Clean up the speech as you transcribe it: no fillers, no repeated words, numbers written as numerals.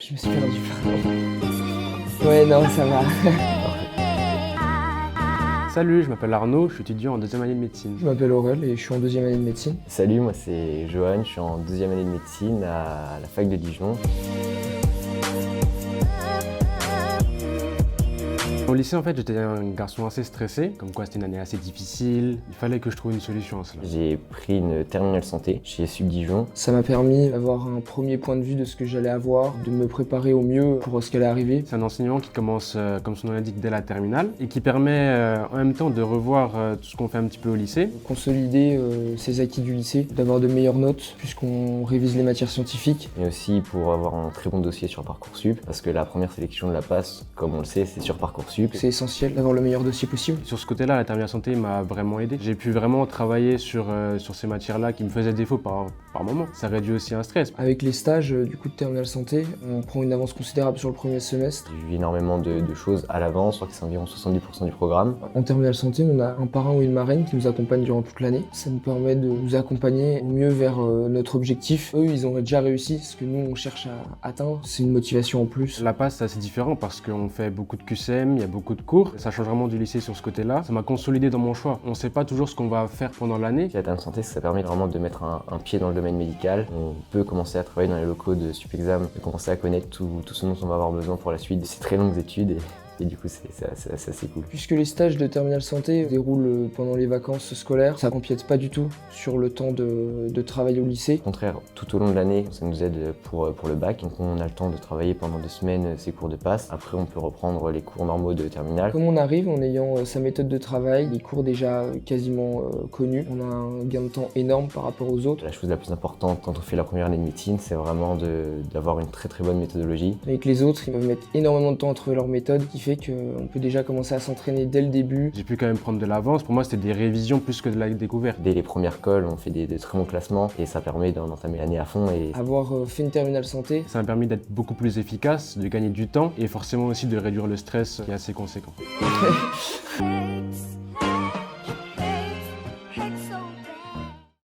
Je me suis perdu, pardon. Ouais, non, ça va. Salut, je m'appelle Arnaud, je suis étudiant en deuxième année de médecine. Je m'appelle Aurel et je suis en deuxième année de médecine. Salut, moi c'est Johan, je suis en deuxième année de médecine à la fac de Dijon. Au lycée, en fait, j'étais un garçon assez stressé, comme quoi c'était une année assez difficile. Il fallait que je trouve une solution à cela. J'ai pris une terminale santé chez Sub Dijon. Ça m'a permis d'avoir un premier point de vue de ce que j'allais avoir, de me préparer au mieux pour ce qui allait arriver. C'est un enseignement qui commence, comme son nom l'indique, dès la terminale et qui permet en même temps de revoir tout ce qu'on fait un petit peu au lycée. Consolider ses acquis du lycée, d'avoir de meilleures notes puisqu'on révise les matières scientifiques. Mais aussi pour avoir un très bon dossier sur Parcoursup, parce que la première sélection de la passe, comme on le sait, c'est sur Parcoursup. C'est essentiel d'avoir le meilleur dossier possible. Sur ce côté-là, la terminale santé m'a vraiment aidé. J'ai pu vraiment travailler sur ces matières-là qui me faisaient défaut par moment. Ça réduit aussi un stress. Avec les stages du coup de terminale santé, on prend une avance considérable sur le premier semestre. J'ai vu énormément de choses à l'avance, je crois que c'est environ 70% du programme. En terminale santé, on a un parrain ou une marraine qui nous accompagne durant toute l'année. Ça nous permet de nous accompagner au mieux vers notre objectif. Eux, ils ont déjà réussi, ce que nous, on cherche à atteindre. C'est une motivation en plus. La passe, c'est assez différent parce qu'on fait beaucoup de QCM, il y a beaucoup de cours. Ça change vraiment du lycée sur ce côté-là. Ça m'a consolidé dans mon choix. On ne sait pas toujours ce qu'on va faire pendant l'année. La terminale santé, ça permet vraiment de mettre un pied dans le domaine médical. On peut commencer à travailler dans les locaux de Supexam et commencer à connaître tout ce dont on va avoir besoin pour la suite de ces très longues études. Et du coup, c'est assez cool. Puisque les stages de terminale santé se déroulent pendant les vacances scolaires, ça n'empiète pas du tout sur le temps de travail au lycée. Au contraire, tout au long de l'année, ça nous aide pour le bac. Donc on a le temps de travailler pendant 2 semaines ces cours de passe. Après, on peut reprendre les cours normaux de terminale. Comme on arrive en ayant sa méthode de travail, les cours déjà quasiment connus, on a un gain de temps énorme par rapport aux autres. La chose la plus importante quand on fait la première année de médecine, c'est vraiment d'avoir une très bonne méthodologie. Avec les autres, ils peuvent mettre énormément de temps à trouver leur méthode, qui fait qu'on peut déjà commencer à s'entraîner dès le début. J'ai pu quand même prendre de l'avance. Pour moi, c'était des révisions plus que de la découverte. Dès les premières colles, on fait des très bons classements et ça permet d'entamer l'année à fond. Et avoir fait une terminale santé, ça m'a permis d'être beaucoup plus efficace, de gagner du temps et forcément aussi de réduire le stress qui est assez conséquent.